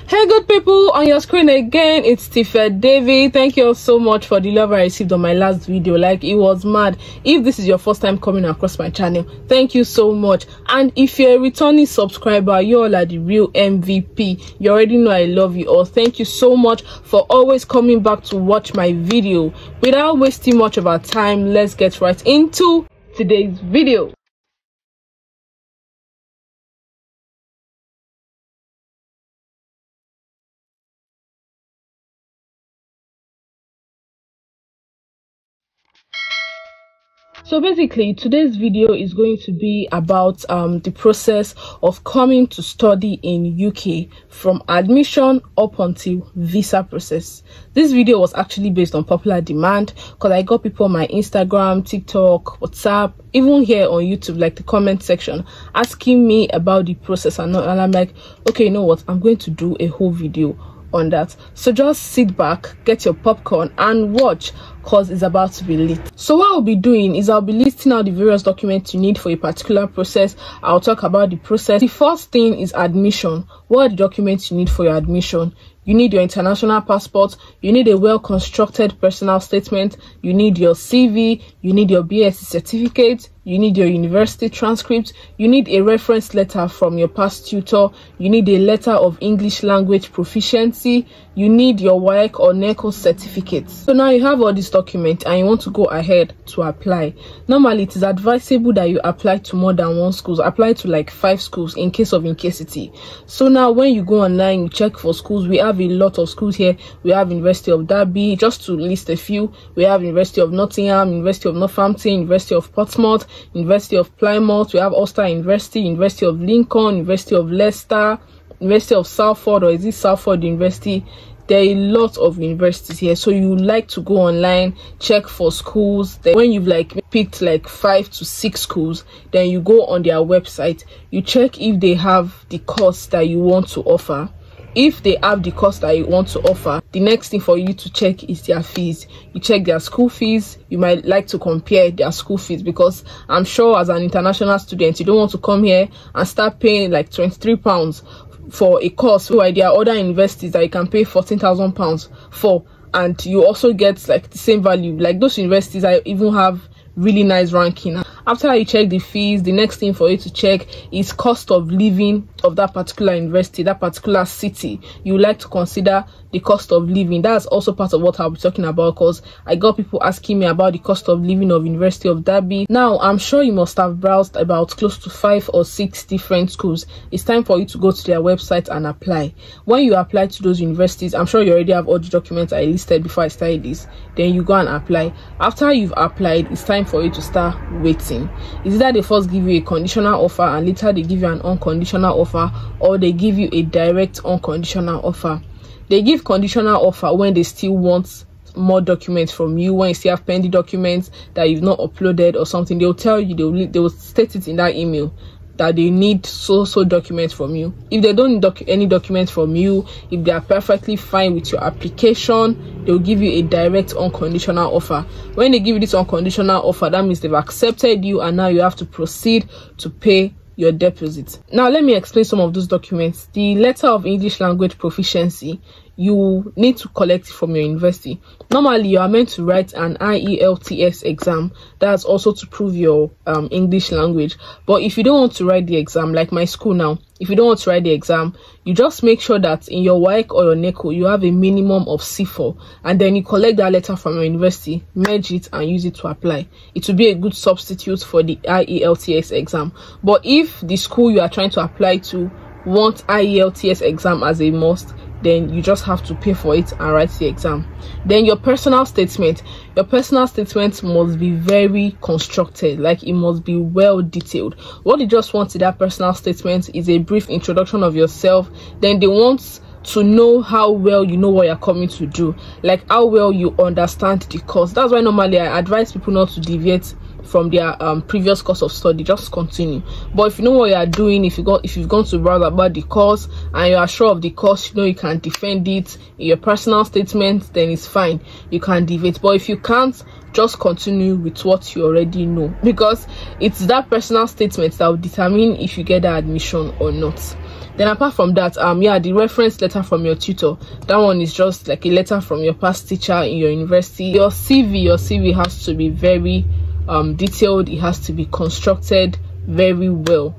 Hey good people, on your screen again it's Tifa Davy. Thank you all so much for the love I received on my last video. Like, it was mad. If this is your first time coming across my channel, thank you so much. And if you're a returning subscriber, you all are the real MVP. You already know I love you all. Thank you so much for always coming back to watch my video. Without wasting much of our time, let's get right into today's video. So basically, today's video is going to be about the process of coming to study in UK from admission up until visa process. This video was actually based on popular demand because I got people on my Instagram, TikTok, WhatsApp, even here on YouTube, like the comment section, asking me about the process, and I'm like, okay, you know what, I'm going to do a whole video on that. So just sit back, get your popcorn and watch, cause it's about to be lit. So what I'll be doing is I'll be listing out the various documents you need for a particular process. I'll talk about the process. The first thing is admission. What are the documents you need for your admission? You need your international passport, you need a well-constructed personal statement, you need your CV, you need your BSc certificate, you need your university transcript, you need a reference letter from your past tutor, you need a letter of English language proficiency, you need your WAEC or NECO certificate. So now you have all these documents and you want to go ahead to apply. Normally it is advisable that you apply to more than one school. Apply to like 5 schools in case of incasity. So now when you go online, you check for schools. We have a lot of schools here. We have University of Derby, just to list a few. We have University of Nottingham, University of Northampton, University of Portsmouth, University of Plymouth. We have Ulster University, University of Lincoln, University of Leicester, University of Salford, or is it Salford University? There are a lot of universities here, so you like to go online, check for schools. Then when you've like picked like 5 to 6 schools, then you go on their website, you check if they have the course that you want to offer. If they have the course that you want to offer, the next thing for you to check is their fees. You check their school fees. You might like to compare their school fees, because I'm sure as an international student, you don't want to come here and start paying like £23 for a course where there are other universities that you can pay £14,000 for, and you also get like the same value. Like those universities that even have really nice ranking. After you check the fees, the next thing for you to check is cost of living of that particular university, that particular city. You like to consider the cost of living. That's also part of what I'll be talking about, because I got people asking me about the cost of living of University of Derby. Now I'm sure you must have browsed about close to 5 or 6 different schools. It's time for you to go to their website and apply. When you apply to those universities, I'm sure you already have all the documents I listed before I started this. Then you go and apply. After you've applied, it's time for you to start waiting. Is either they first give you a conditional offer and later they give you an unconditional offer, or they give you a direct unconditional offer. They give conditional offer when they still want more documents from you, when you still have pending documents that you've not uploaded or something. They'll tell you, they will state it in that email that they need so documents from you. If they don't need any documents from you, if they are perfectly fine with your application, they'll give you a direct unconditional offer. When they give you this unconditional offer, that means they've accepted you, and now you have to proceed to pay your deposit. Now let me explain some of those documents. The letter of English language proficiency, you need to collect it from your university. Normally you are meant to write an IELTS exam. That's also to prove your English language. But if you don't want to write the exam, like my school now, if you don't want to write the exam, you just make sure that in your WAEC or your NECO you have a minimum of C4, and then you collect that letter from your university, merge it and use it to apply. It will be a good substitute for the IELTS exam. But if the school you are trying to apply to want IELTS exam as a must, then you just have to pay for it and write the exam. Then your personal statement must be very constructed, like it must be well detailed. What they just want in that personal statement is a brief introduction of yourself. Then they want to know how well you know what you're coming to do, like how well you understand the course. That's why normally I advise people not to deviate from their previous course of study, just continue. But if you know what you are doing, if you've gone to browse about the course and you are sure of the course, you know you can defend it in your personal statement, then it's fine, you can deviate. But if you can't, just continue with what you already know, because it's that personal statement that will determine if you get that admission or not. Then apart from that, yeah, the reference letter from your tutor, that one is just like a letter from your past teacher in your university. Your CV has to be very detailed. It has to be constructed very well.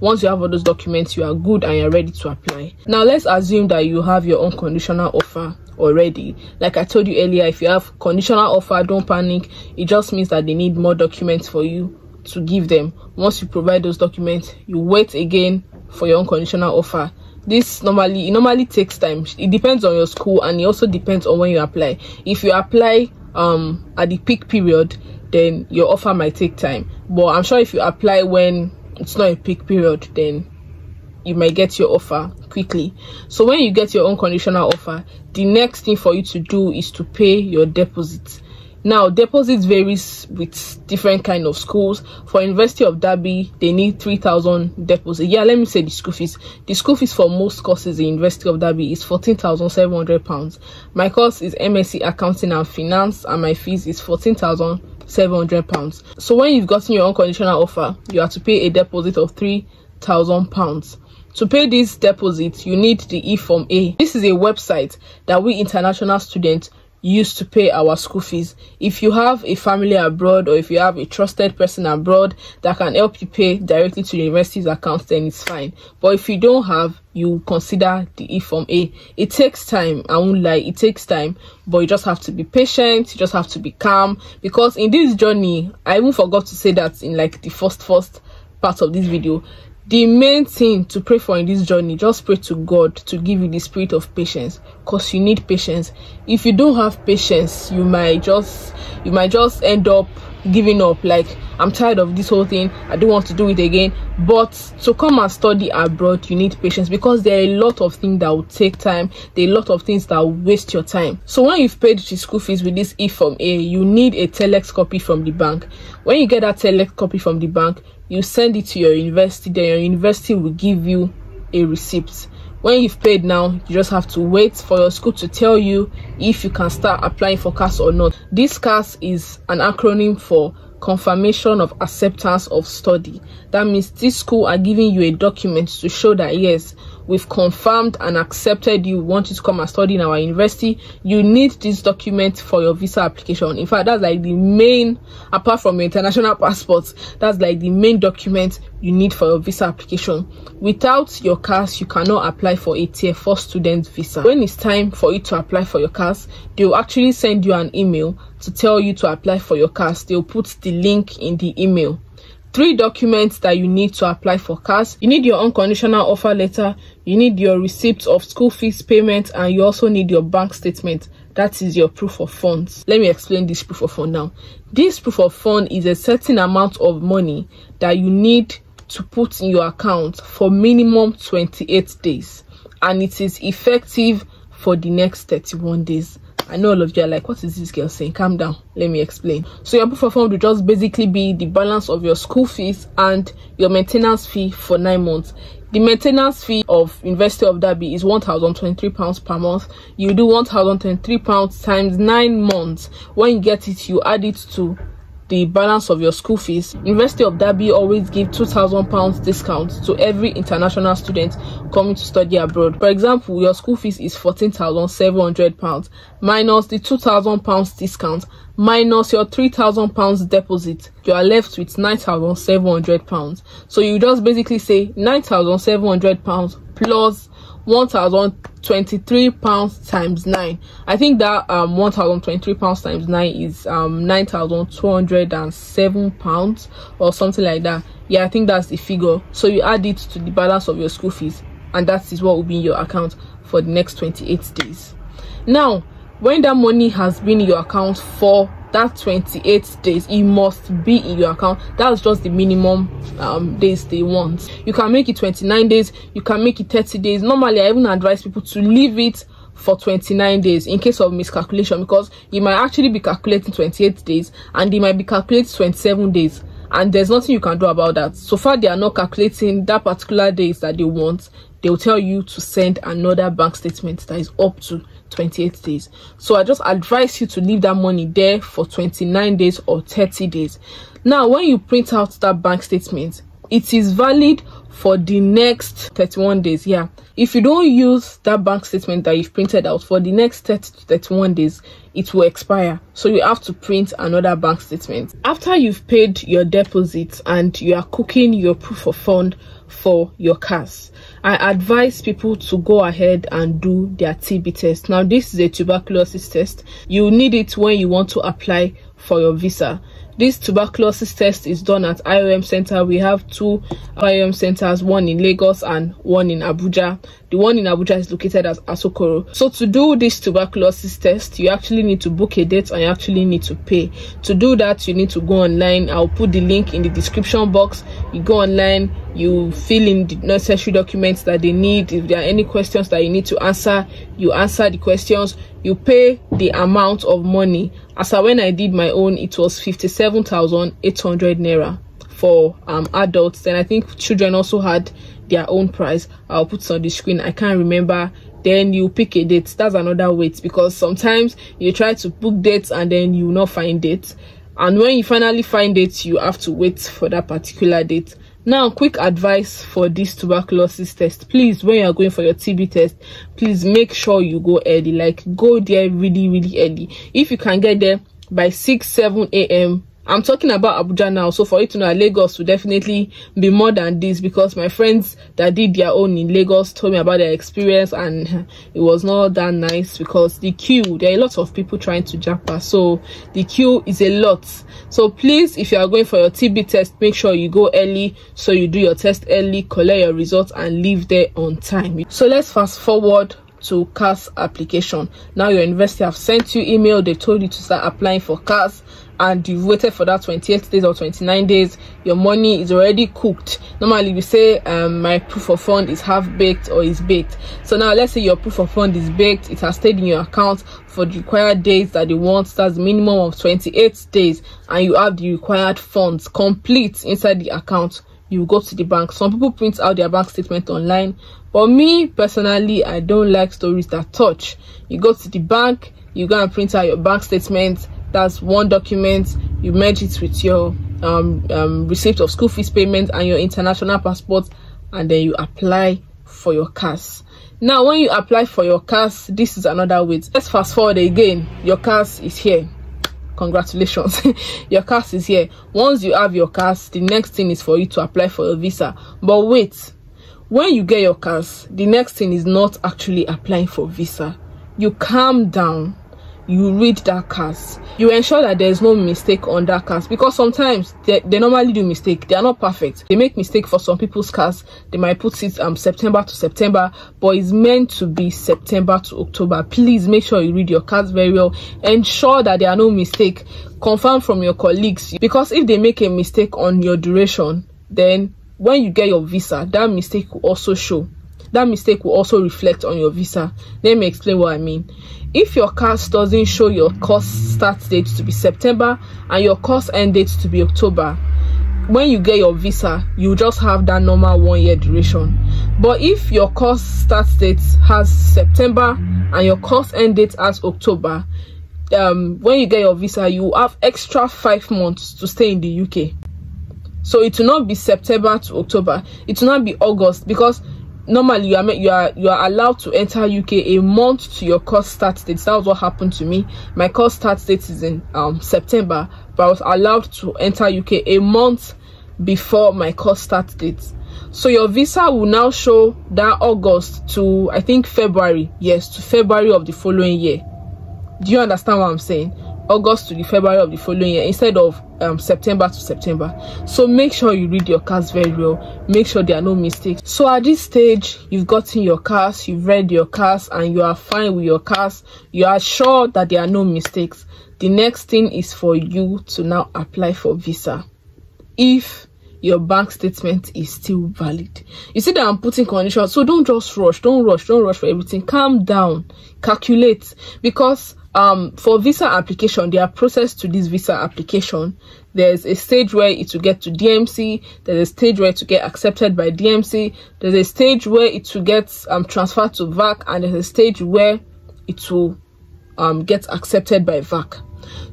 Once you have all those documents, you are good and you're ready to apply. Now let's assume that you have your unconditional offer already. Like I told you earlier, if you have conditional offer, don't panic. It just means that they need more documents for you to give them. Once you provide those documents, you wait again for your unconditional offer. This normally takes time. It depends on your school, and it also depends on when you apply. If you apply at the peak period, then your offer might take time. But I'm sure if you apply when it's not a peak period, then you might get your offer quickly. So when you get your unconditional offer, the next thing for you to do is to pay your deposit. Now, deposits varies with different kind of schools. For University of Derby, they need 3,000 deposit. Yeah, let me say the school fees. The school fees for most courses in University of Derby is £14,700. My course is MSc Accounting and Finance, and my fees is £14,700. So when you've gotten your unconditional offer, you have to pay a deposit of £3,000. To pay this deposit, you need the E-Form A. This is a website that we international students use to pay our school fees. If you have a family abroad, or if you have a trusted person abroad that can help you pay directly to the university's account, then it's fine. But if you don't have, you consider the E-Form A. It takes time, I won't lie, it takes time, but you just have to be patient, you just have to be calm, because in this journey, I even forgot to say that in like the first part of this video, the main thing to pray for in this journey, just pray to God to give you the spirit of patience, because you need patience. If you don't have patience, you might just end up giving up, like, I'm tired of this whole thing, I don't want to do it again. But to come and study abroad, you need patience, because there are a lot of things that will take time, there are a lot of things that will waste your time. So when you've paid the school fees with this E-Form A, you need a telex copy from the bank. When you get that telex copy from the bank, you send it to your university, then your university will give you a receipt. When you've paid now, you just have to wait for your school to tell you if you can start applying for CAS or not. This CAS is an acronym for Confirmation of Acceptance of Study. That means this school are giving you a document to show that yes, we've confirmed and accepted you, want you to come and study in our university. You need this document for your visa application. In fact, that's like the main, apart from your international passport, that's like the main document you need for your visa application. Without your CAS, you cannot apply for a Tier 4 student visa. When it's time for you to apply for your CAS, they will actually send you an email to tell you to apply for your CAS. They'll put the link in the email. 3 documents that you need to apply for CAS. You need your unconditional offer letter, you need your receipt of school fees payment, and you also need your bank statement. That is your proof of funds. Let me explain this proof of fund now. This proof of fund is a certain amount of money that you need to put in your account for minimum 28 days, and it is effective for the next 31 days. I know all of you are like, what is this girl saying? Calm down, let me explain. So your proof of fund will just basically be the balance of your school fees and your maintenance fee for 9 months. The maintenance fee of University of Derby is £1,023 per month. You do £1,023 times 9 months. When you get it, you add it to the balance of your school fees. University of Derby always give £2,000 discount to every international student coming to study abroad. For example, your school fees is £14,700 minus the £2,000 discount minus your £3,000 deposit. You are left with £9,700. So you just basically say £9,700 plus £1,023 times 9. I think that £1,023 times 9 is £9,207 or something like that. Yeah, I think that's the figure. So you add it to the balance of your school fees, and that is what will be in your account for the next 28 days. Now, when that money has been in your account for that 28 days, it must be in your account. That's just the minimum days they want. You can make it 29 days, you can make it 30 days. Normally, I even advise people to leave it for 29 days in case of miscalculation, because you might actually be calculating 28 days and they might be calculating 27 days, and there's nothing you can do about that. So far they are not calculating that particular days that they want, they'll tell you to send another bank statement that is up to 28 days. So I just advise you to leave that money there for 29 days or 30 days. Now when you print out that bank statement, it is valid for the next 31 days. Yeah, if you don't use that bank statement that you've printed out for the next 30 to 31 days, it will expire. So you have to print another bank statement. After you've paid your deposit and you are cooking your proof of fund for your CAS, I advise people to go ahead and do their TB test. Now this is a tuberculosis test. You need it when you want to apply for your visa. This tuberculosis test is done at IOM Center. We have 2 IOM centers, one in Lagos and one in Abuja. The one in Abuja is located at Asokoro. So to do this tuberculosis test, you actually need to book a date and you actually need to pay. To do that, you need to go online. I'll put the link in the description box. You go online, you fill in the necessary documents that they need. If there are any questions that you need to answer, you answer the questions. You pay the amount of money. As when I did my own, it was 57,800 naira for adults. Then I think children also had their own price. I'll put it on the screen, I can't remember. Then you pick a date. That's another wait, because sometimes you try to book dates and then you will not find dates, and when you finally find it, you have to wait for that particular date. Now, quick advice for this tuberculosis test: please, when you are going for your TB test, please make sure you go early. Like, go there really early. If you can get there by 6-7 a.m. I'm talking about Abuja now, so for you to know, Lagos will definitely be more than this, because my friends that did their own in Lagos told me about their experience and it was not that nice, because the queue, there are a lot of people trying to japa, so the queue is a lot. So please, if you are going for your TB test, make sure you go early, so you do your test early, collect your results and leave there on time. So let's fast forward to CAS application. Now your university have sent you email, they told you to start applying for CAS, and you've waited for that 28 days or 29 days. Your money is already cooked. Normally we say my proof of fund is half baked or is baked. So now let's say your proof of fund is baked, it has stayed in your account for the required days that they want. That's the minimum of 28 days, and you have the required funds complete inside the account. You go to the bank. Some people print out their bank statement online, but me personally, I don't like stories that touch. You go to the bank, you go and print out your bank statement. That's one document. You merge it with your receipt of school fees payment and your international passport, and then you apply for your CAS. Now when you apply for your CAS, this is another way. Let's fast forward again. Your CAS is here. Congratulations. Your CAS is here. Once you have your CAS, the next thing is for you to apply for your visa. But wait, when you get your CAS, the next thing is not actually applying for visa. You calm down, you read that CAS, you ensure that there's no mistake on that CAS, because sometimes they normally do mistake. They are not perfect. They make mistake for some people's CAS. They might put it September to September, but it's meant to be September to October. Please make sure you read your CAS very well. Ensure that there are no mistake. Confirm from your colleagues, because if they make a mistake on your duration, then when you get your visa, that mistake will also show. That mistake will also reflect on your visa. Let me explain what I mean. If your CAS doesn't show your course start date to be September and your course end date to be October, when you get your visa, you just have that normal 1 year duration. But if your course start date has September and your course end date as October, when you get your visa, you have extra 5 months to stay in the UK. So it will not be September to October. It will not be August, because normally you are allowed to enter UK a month to your course start date. That was what happened to me. My course start date is in September, but I was allowed to enter UK a month before my course start date. So your visa will now show that August to, I think, February. Yes, to February of the following year. Do you understand what I'm saying? August to the February of the following year instead of September to September. So make sure you read your CAS very well. Make sure there are no mistakes. So at this stage, you've gotten your CAS, you've read your CAS, and you are fine with your CAS. You are sure that there are no mistakes. The next thing is for you to now apply for visa. If your bank statement is still valid. You see that I'm putting conditions, so don't just rush. Don't rush for everything. Calm down, calculate, because for visa application, there are process to this visa application. There's a stage where it will get to DMC, there's a stage where it will get accepted by DMC, there's a stage where it will get transferred to VAC, and there's a stage where it will get accepted by VAC.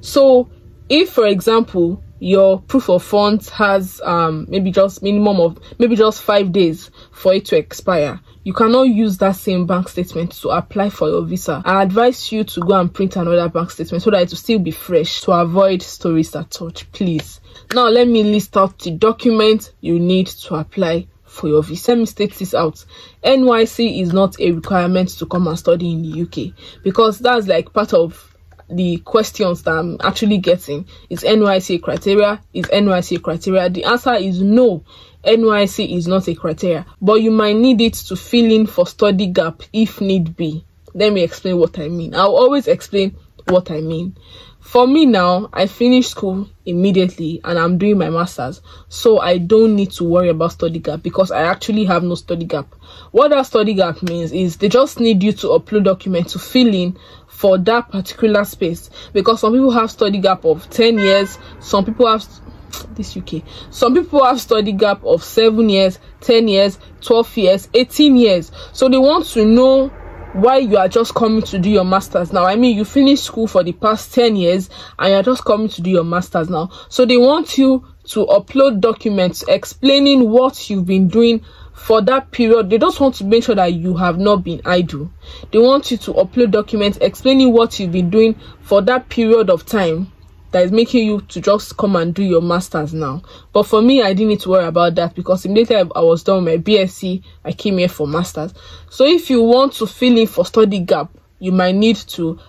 So if, for example, your proof of funds has maybe just minimum of just 5 days for it to expire, you cannot use that same bank statement to apply for your visa. I advise you to go and print another bank statement so that it will still be fresh, to avoid stories that touch, please. Now let me list out the documents you need to apply for your visa. Let me state this out. NYC is not a requirement to come and study in the UK, because that's like part of the questions that I'm actually getting. Is NYC criteria? Is NYC criteria? The answer is no. NYC is not a criteria, but you might need it to fill in for study gap if need be. Let me explain what I mean. I'll always explain what I mean. For me now, I finished school immediately and I'm doing my master's, so I don't need to worry about study gap because I actually have no study gap. What that study gap means is they just need you to upload documents to fill in for that particular space, because some people have study gap of 10 years, some people have some people have study gap of 7 years, 10 years, 12 years, 18 years. So they want to know why you are just coming to do your masters now. I mean, you finished school for the past 10 years and you're just coming to do your masters now. So they want you to upload documents explaining what you've been doing for that period. They just want to make sure that you have not been idle. They want you to upload documents explaining what you've been doing for that period of time that is making you to just come and do your masters now. But for me, I didn't need to worry about that because immediately I was done with my BSc, I came here for masters. So if you want to fill in for study gap, you might need to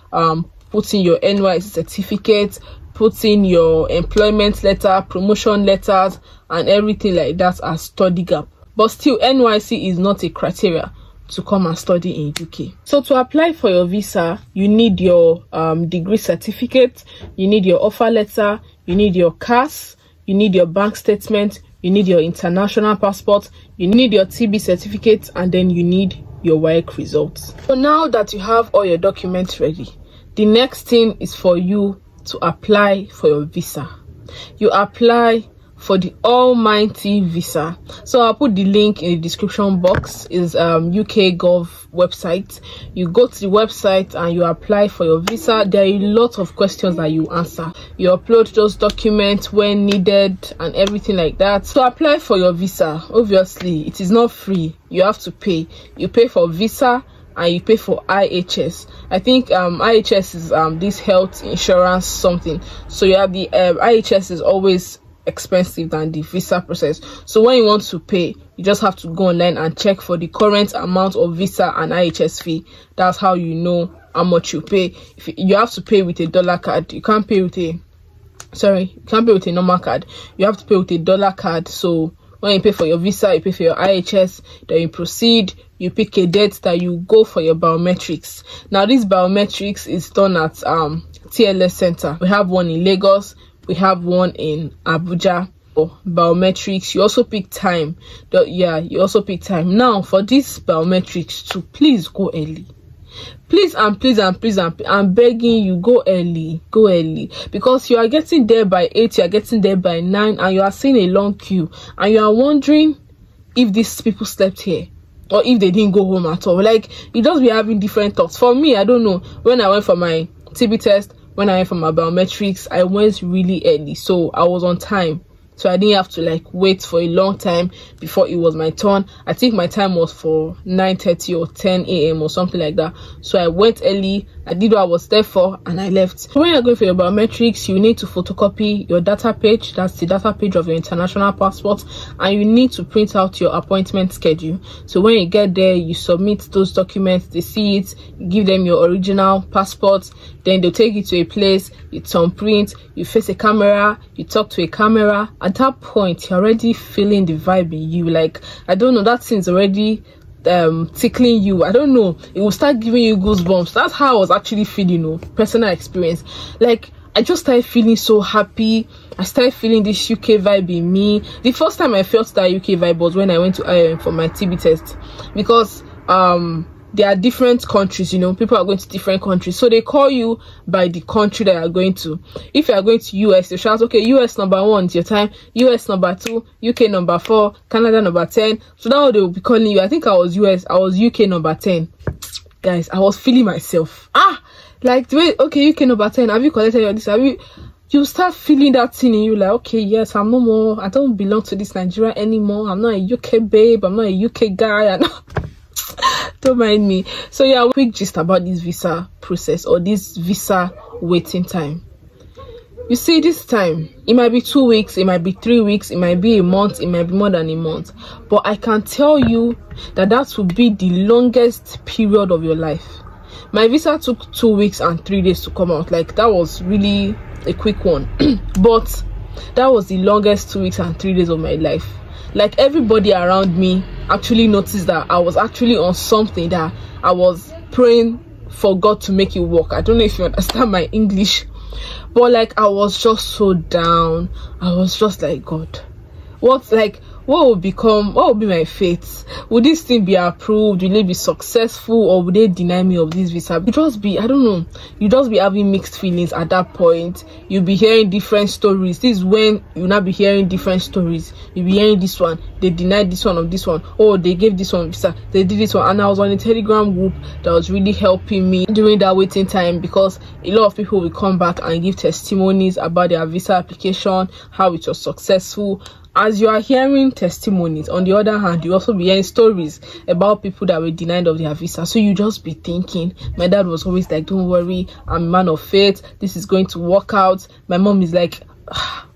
put in your NYC certificate, put in your employment letter, promotion letters, and everything like that as study gap. But still, NYC is not a criteria to come and study in UK. So to apply for your visa, you need your degree certificate, you need your offer letter, you need your CAS, you need your bank statement, you need your international passport, you need your TB certificate, and then you need your WAEC results. So now that you have all your documents ready, the next thing is for you to apply for your visa. You apply for the almighty visa. So I'll put the link in the description box. Is UK Gov website. You go to the website and you apply for your visa. There are a lot of questions that you answer. You upload those documents when needed and everything like that. So apply for your visa. Obviously, it is not free. You have to pay. You pay for visa and you pay for IHS. I think IHS is this health insurance something. So you have the IHS is always expensive than the visa process. So when you want to pay, you just have to go online and check for the current amount of visa and IHS fee. That's how you know how much you pay. If you have to pay with a dollar card, you can't pay with a normal card. You have to pay with a dollar card. So when you pay for your visa, you pay for your IHS, then you proceed, you pick a date that you go for your biometrics. Now this biometrics is done at TLS Center. We have one in Lagos, we have one in Abuja for biometrics. You also pick time. You also pick time. Now for this biometrics too, please go early. Please and please and please, I'm begging you, go early, because you are getting there by 8, you are getting there by 9, and you are seeing a long queue, and you are wondering if these people slept here or if they didn't go home at all. Like, you just be having different thoughts. For me, I don't know, when I went for my TB test, when I went for my biometrics, I went really early, so I was on time. So I didn't have to like wait for a long time before it was my turn. I think my time was for 9:30 or 10 a.m. or something like that. So I went early, I did what I was there for, and I left. So when you're going for your biometrics, you need to photocopy your data page. That's the data page of your international passport. And you need to print out your appointment schedule. So when you get there, you submit those documents, they see it, you give them your original passport, then they'll take you to a place, you thumbprint, you face a camera, you talk to a camera. At that point, you're already feeling the vibe in you. Like, I don't know, that thing's already tickling you. I don't know, it will start giving you goosebumps. That's how I was actually feeling, personal experience. Like, I just started feeling so happy. I started feeling this UK vibe in me. The first time I felt that UK vibe was when I went to IOM for my TB test, because there are different countries, you know, people are going to different countries, so they call you by the country that you're going to. If you are going to US, they shout, okay, US number 1 is your time, US number 2, UK number 4, Canada number 10. So now they will be calling you. I think I was UK number 10. Guys, I was feeling myself, like, wait, okay, UK number 10, have you collected your this? Have you start feeling that thing in you, like, okay, yes, I'm no more, I don't belong to this Nigeria anymore, I'm not a UK babe, I'm not a UK guy. Don't mind me. So yeah, quick gist about this visa process, or this visa waiting time. You see, this time, it might be 2 weeks, it might be 3 weeks, it might be a month, it might be more than a month, but I can tell you that that will be the longest period of your life. My visa took 2 weeks and 3 days to come out. Like, that was really a quick one. But that was the longest 2 weeks and 3 days of my life. Like, everybody around me actually noticed that I was actually on something, that I was praying for God to make it work. I don't know if you understand my English, but like, I was just so down. I was just like, God, what will be my fate? Would this thing be approved? Will it be successful, or would they deny me of this visa? You just be, I don't know, you just be having mixed feelings at that point. You'll be hearing different stories. This is when you'll not be hearing different stories. You'll be hearing this one, they denied this one of this one, oh, they gave this one visa, they did this one. And I was on a Telegram group that was really helping me during that waiting time, because a lot of people will come back and give testimonies about their visa application, how it was successful. As you are hearing testimonies, on the other hand, you also be hearing stories about people that were denied of their visa. So you just be thinking, my dad was always like, don't worry, I'm a man of faith, this is going to work out. My mom is like,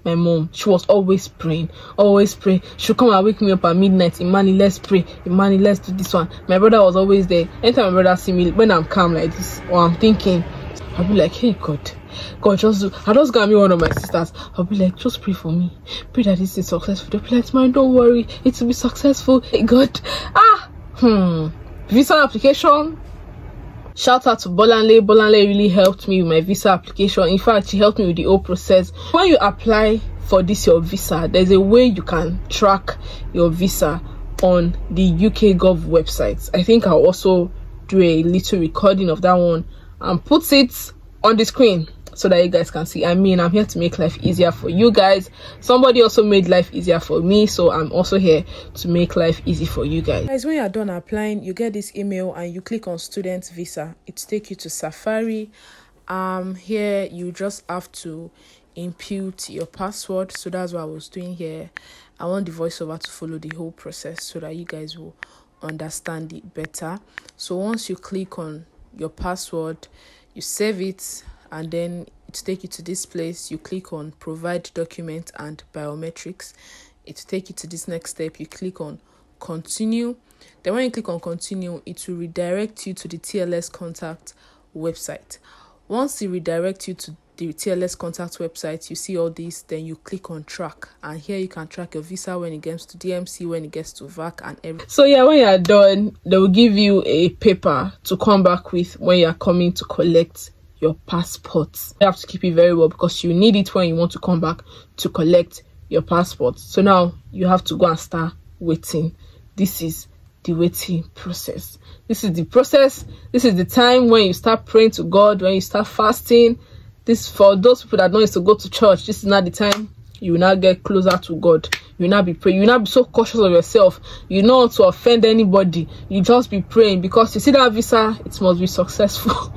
my mom, she was always praying, always pray. She'll come and wake me up at midnight, Imani, let's pray, Imani, let's do this one. My brother was always there. Anytime my brother see me, when I'm calm like this, or I'm thinking, I'll be like, hey God, just do. I just got me one of my sisters. I'll be like, just pray for me, pray that this is successful. They'll be like, man, don't worry, it will be successful. Hey God. Visa application. Shout out to Bolanle. Bolanle really helped me with my visa application. In fact, she helped me with the whole process. When you apply for this your visa, there's a way you can track your visa on the UK Gov website. I think I'll also do a little recording of that one and put it on the screen so that you guys can see. I mean, I'm here to make life easier for you guys. Somebody also made life easier for me, so I'm also here to make life easy for you guys. When you're done applying, you get this email and you click on student visa. It takes you to Safari. Here you just have to input your password. So that's what I was doing here. I want the voiceover to follow the whole process so that you guys will understand it better. So once you click on your password, you save it, and then it takes you to this place. You click on provide document and biometrics. It takes you to this next step. You click on continue. Then when you click on continue, it will redirect you to the TLS contact website. Once it redirects you to the TLS contact website, you see all this, then you click on track, and here you can track your visa when it gets to DMC, when it gets to VAC, and everything. So yeah, when you're done, they will give you a paper to come back with when you're coming to collect your passport. You have to keep it very well because you need it when you want to come back to collect your passport. So now you have to go and start waiting. This is the waiting process. This is the process. This is the time when you start praying to God, when you start fasting. This, for those people that don't used to go to church, this is not the time you will not get closer to God. You will not be praying. You will not be so cautious of yourself. You know not to offend anybody. You just be praying, because you see that visa, it must be successful.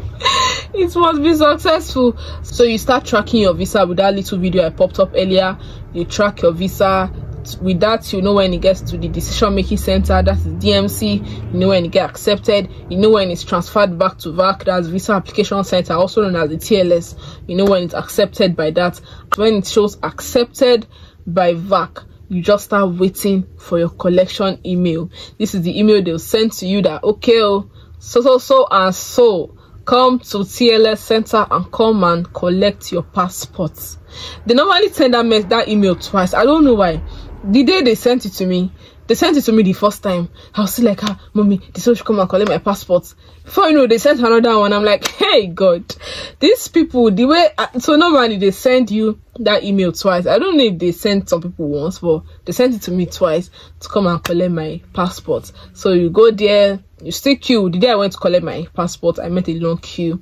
It must be successful. So you start tracking your visa with that little video I popped up earlier. You track your visa. With that, you know when it gets to the decision making center, that's the DMC. You know when it gets accepted. You know when it's transferred back to VAC, that's visa application center, also known as the TLS. You know when it's accepted by that. When it shows accepted by VAC, you just start waiting for your collection email. This is the email they'll send to you that, okay, so and so, come to TLS center and come and collect your passports. They normally send that email twice. I don't know why. The day they sent it to me, they sent it to me the first time. I was still like, mommy, they said you should come and collect my passport. Before you know, they sent another one. I'm like, hey God, these people, the way so normally they send you that email twice. I don't know if they sent some people once, but they sent it to me twice to come and collect my passport. So you go there, you still queue. The day I went to collect my passport, I met a long queue.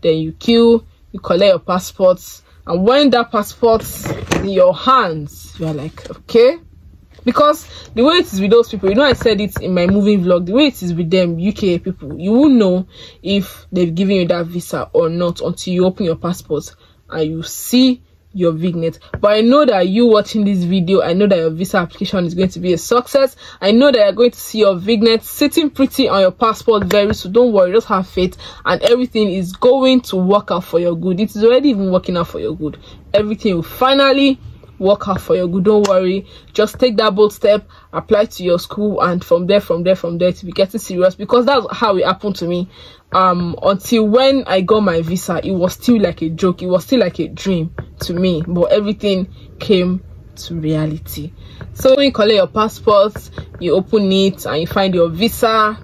Then you queue, you collect your passports, and when that passport's in your hands, you are like, okay. Because the way it is with those people, you know, I said it in my moving vlog, the way it is with them UK people, you won't know if they've given you that visa or not until you open your passport and you see your vignette. But I know that you watching this video, I know that your visa application is going to be a success. I know that you're going to see your vignette sitting pretty on your passport very soon. Don't worry, just have faith, and everything is going to work out for your good. It is already even working out for your good. Everything will finally work out for your good. Don't worry, just take that bold step, apply to your school, and from there to be getting serious, because that's how it happened to me. Until when I got my visa, it was still like a joke, it was still like a dream to me, but everything came to reality. So when you collect your passport, you open it and you find your visa,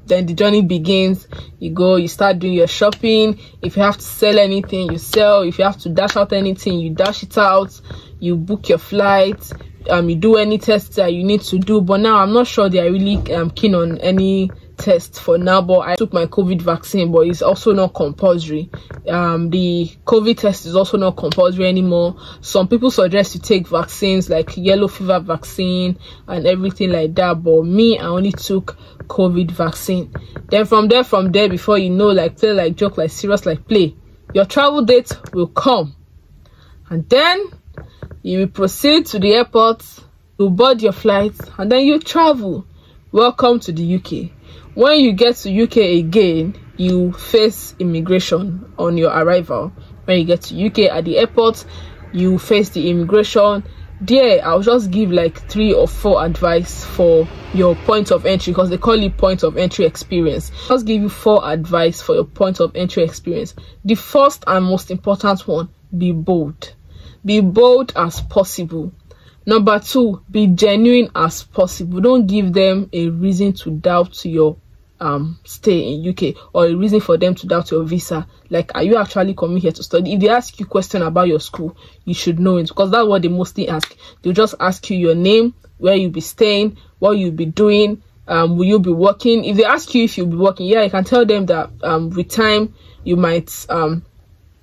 then the journey begins. You go, you start doing your shopping. If you have to sell anything, you sell. If you have to dash out anything, you dash it out. You book your flight. You do any tests that you need to do. But now I'm not sure they are really keen on any test for now. But I took my COVID vaccine, but it's also not compulsory. The COVID test is also not compulsory anymore. Some people suggest you take vaccines like yellow fever vaccine and everything like that, but me, I only took COVID vaccine. Then from there, before you know, like play like joke, like serious like play, your travel date will come, and then you will proceed to the airport, you board your flight, and then you travel. Welcome to the UK. When you get to UK again, you face immigration on your arrival. When you get to UK at the airport, you face the immigration. There, I'll just give like 3 or 4 advice for your point of entry, because they call it point of entry experience. I'll just give you 4 advice for your point of entry experience. The first and most important one, be bold. Be bold as possible. Number 2, be genuine as possible. Don't give them a reason to doubt your stay in UK, or a reason for them to doubt your visa. Like, are you actually coming here to study? If they ask you a question about your school, you should know it, because that's what they mostly ask. They'll just ask you your name, where you'll be staying, what you'll be doing, will you be working. If they ask you if you'll be working, yeah, you can tell them that with time you might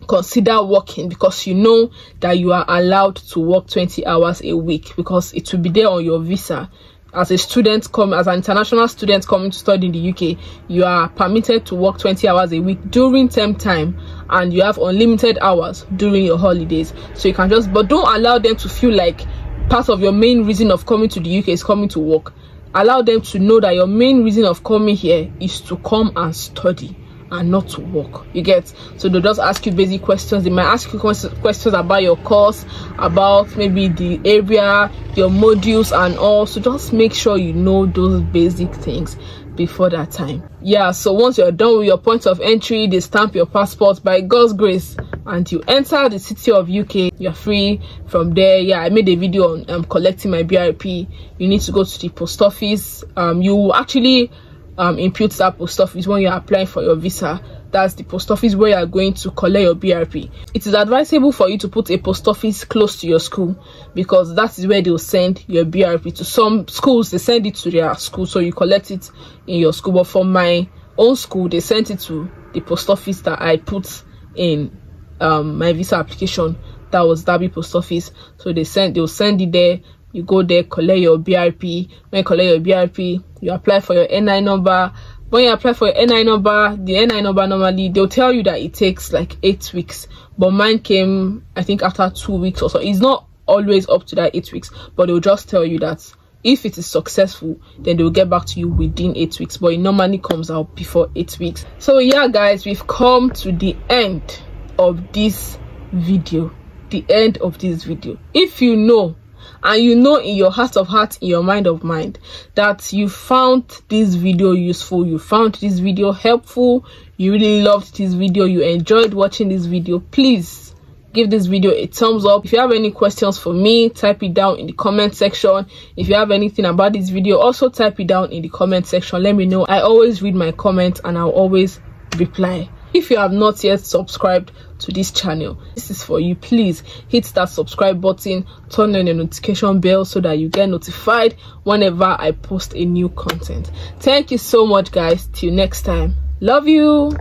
consider working, because you know that you are allowed to work 20 hours a week, because it will be there on your visa. As a student, as an international student coming to study in the UK, you are permitted to work 20 hours a week during term time, and you have unlimited hours during your holidays. So you can just, but don't allow them to feel like part of your main reason of coming to the UK is coming to work. Allow them to know that your main reason of coming here is to come and study and not to work. You get? So they'll just ask you basic questions. They might ask you questions about your course, about maybe the area, your modules and all. So just make sure you know those basic things before that time. Yeah, so once you're done with your point of entry, they stamp your passport by God's grace and you enter the city of UK. You're free from there. Yeah, I made a video on collecting my BRP. You need to go to the post office. You actually impute that post office when you're applying for your visa. That's the post office where you're going to collect your BRP. It is advisable for you to put a post office close to your school, because that is where they'll send your BRP to. Some schools, they send it to their school, so you collect it in your school. But for my own school, they sent it to the post office that I put in my visa application. That was Derby post office. So they'll send it there. You go there, collect your BRP. When you collect your BRP, you apply for your NI number. When you apply for your NI number, the NI number normally, they'll tell you that it takes like 8 weeks. But mine came, I think, after 2 weeks or so. It's not always up to that 8 weeks, but they'll just tell you that if it is successful, then they'll get back to you within 8 weeks. But it normally comes out before 8 weeks. So yeah, guys, we've come to the end of this video. The end of this video. If you know, and you know in your heart of heart, in your mind of mind, that you found this video useful, you found this video helpful, you really loved this video, you enjoyed watching this video, please give this video a thumbs up. If you have any questions for me, type it down in the comment section. If you have anything about this video, also type it down in the comment section. Let me know. I always read my comments and I'll always reply. If you have not yet subscribed to this channel, this is for you. Please hit that subscribe button, turn on your notification bell so that you get notified whenever I post a new content. Thank you so much, guys. Till next time. Love you.